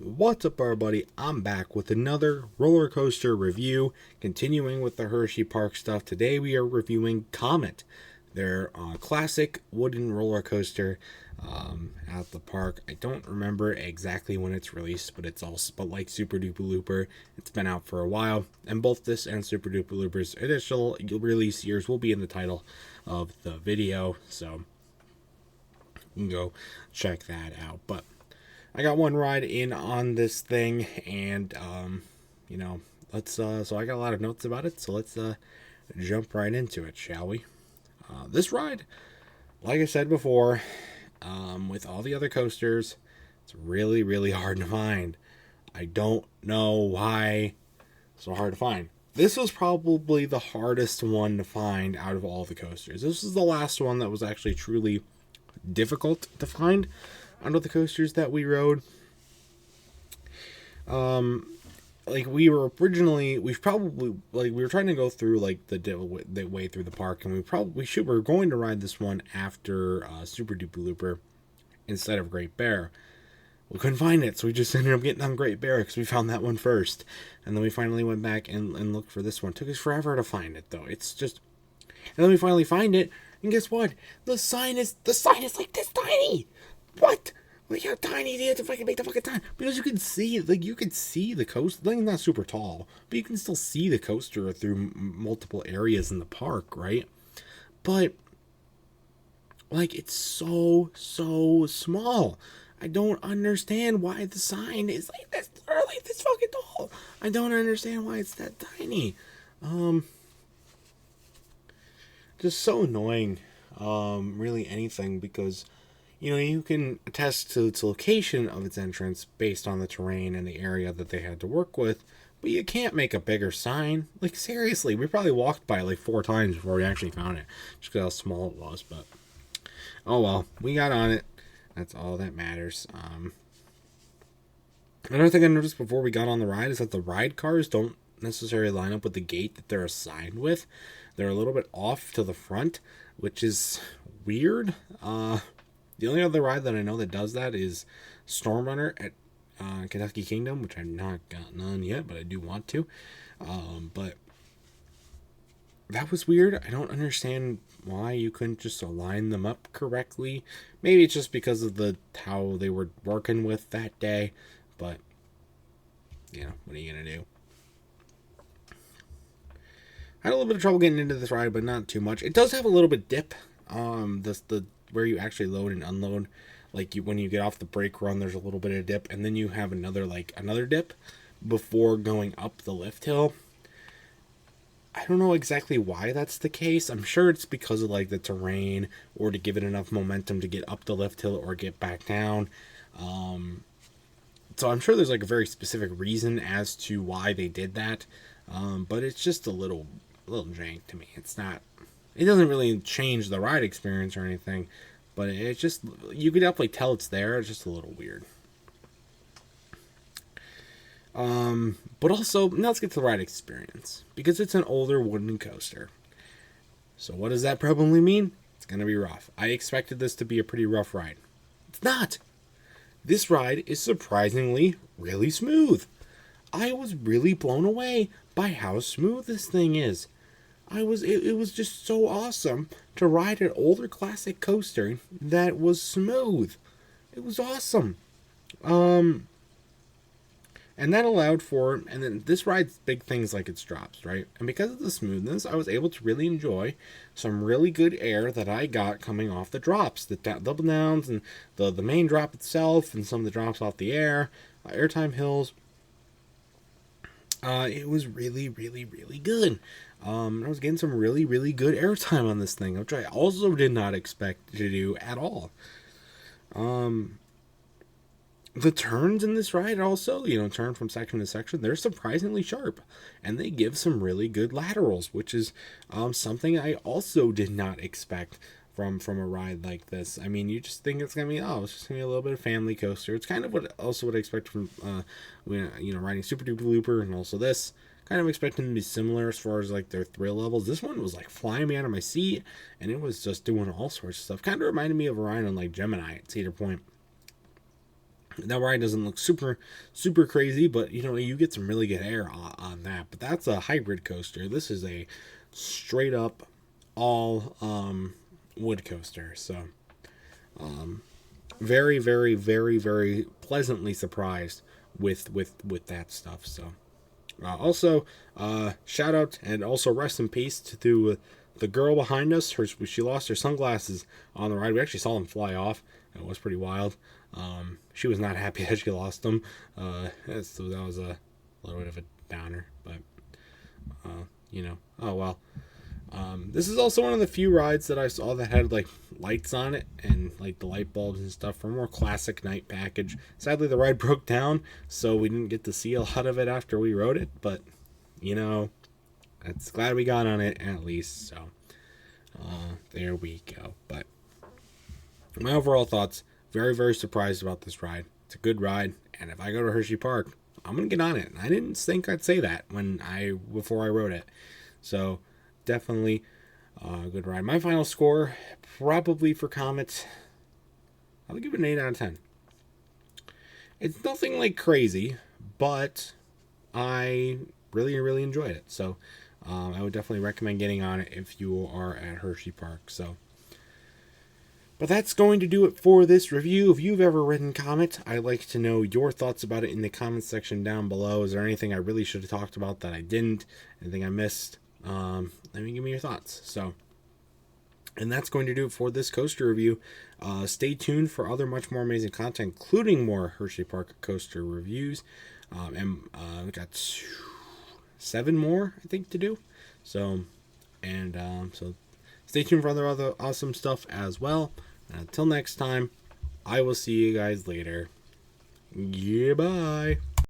What's up, everybody? I'm back with another roller coaster review, continuing with the Hersheypark stuff. Today we are reviewing Comet, their classic wooden roller coaster at the park. I don't remember exactly when it's released, but but like Super Duper Looper, it's been out for a while, and both this and Super Duper Looper's initial release years will be in the title of the video, so you can go check that out. But I got one ride in on this thing, and let's so I got a lot of notes about it, so let's jump right into it, shall we? This ride, like I said before, with all the other coasters, it's really hard to find. I don't know why it's so hard to find. This was probably the hardest one to find out of all the coasters. This was the last one that was actually truly difficult to find out of the coasters that we rode. Like we were trying to go through like the way through the park, and we were going to ride this one after Super Duper Looper instead of Great Bear. We couldn't find it, so we just ended up getting on Great Bear because we found that one first, and then we finally went back and looked for this one. It took us forever to find it, though. And then we finally find it, and guess what? The sign is like this tiny. What? Like, how tiny do you have to fucking make the fucking sign? Because you can see the coaster. Like, not super tall, but you can still see the coaster through multiple areas in the park, right? But like, it's so small. I don't understand why the sign is like this, or like this fucking tall. I don't understand why it's that tiny. Just so annoying. Really anything, because you can attest to its location of its entrance based on the terrain and the area that they had to work with, but you can't make a bigger sign. Like, seriously, we probably walked by it like 4 times before we actually found it, just because how small it was. But oh well, we got on it. That's all that matters. Another thing I noticed before we got on the ride is that the ride cars don't necessarily line up with the gate that they're assigned with. They're a little bit off to the front, which is weird. The only other ride that I know that does that is Storm Runner at Kentucky Kingdom, which I've not gotten on yet, but I do want to. But that was weird. I don't understand why you couldn't just align them up correctly. Maybe it's just because of how they were working with that day, but what are you gonna do? I had a little bit of trouble getting into this ride, but not too much. It does have a little bit dip. The where you actually load and unload, like when you get off the brake run, there's a little bit of dip, and then you have another dip before going up the lift hill. I don't know exactly why that's the case. I'm sure it's because of like the terrain, or to give it enough momentum to get up the lift hill or get back down. So I'm sure there's like a very specific reason as to why they did that. But it's just a little jank to me. It doesn't really change the ride experience or anything, but it's just, you can definitely tell it's there. It's just a little weird. But also, now let's get to the ride experience, because it's an older wooden coaster. So what does that probably mean? It's going to be rough. I expected this to be a pretty rough ride. It's not. This ride is surprisingly really smooth. I was really blown away by how smooth this thing is. It was just so awesome to ride an older classic coaster that was smooth. It was awesome. And that allowed for, and then this ride's big things like its drops, right? And because of the smoothness, I was able to really enjoy some really good air that I got coming off the drops, the double downs, and the main drop itself, and some of the drops off the airtime hills. It was really good. I was getting some really good airtime on this thing, which I also did not expect to do at all. The turns in this ride also, turn from section to section, they're surprisingly sharp, and they give some really good laterals, which is something I also did not expect from a ride like this. I mean, you just think it's gonna be it's just gonna be a little bit of family coaster. It's kind of what I expect from riding Super Duper Looper, and also this. Kind of expecting them to be similar as far as like their thrill levels. This one was like flying me out of my seat, and it was just doing all sorts of stuff. Kind of reminded me of a ride on like Gemini at Cedar Point. That ride doesn't look super crazy, but you know, you get some really good air on that. But that's a hybrid coaster. This is a straight up all wood coaster. So very pleasantly surprised with that stuff. So also shout out and also rest in peace to the girl behind us. She lost her sunglasses on the ride. We actually saw them fly off. It was pretty wild. She was not happy that she lost them. So that was a little bit of a downer, but you know, oh well. This is also one of the few rides that I saw that had like lights on it and like the light bulbs and stuff for a more classic night package. Sadly, the ride broke down, so we didn't get to see a lot of it after we rode it. But you know, that's glad we got on it at least. So there we go. But my overall thoughts: very surprised about this ride. It's a good ride, and if I go to Hersheypark, I'm gonna get on it. I didn't think I'd say that before I rode it. So definitely a good ride. My final score, probably for Comet, I'll give it an 8 out of 10. It's nothing like crazy, but I really enjoyed it. So I would definitely recommend getting on it if you are at Hersheypark. So, but that's going to do it for this review. If you've ever ridden Comet, I'd like to know your thoughts about it in the comments section down below. Is there anything I really should have talked about that I didn't? Anything I missed? Let me give me your thoughts. So, and that's going to do it for this coaster review. Stay tuned for other much more amazing content, including more Hersheypark coaster reviews. And we got 7 more, I think, to do. So, and so stay tuned for other awesome stuff as well. And until next time, I will see you guys later. Goodbye.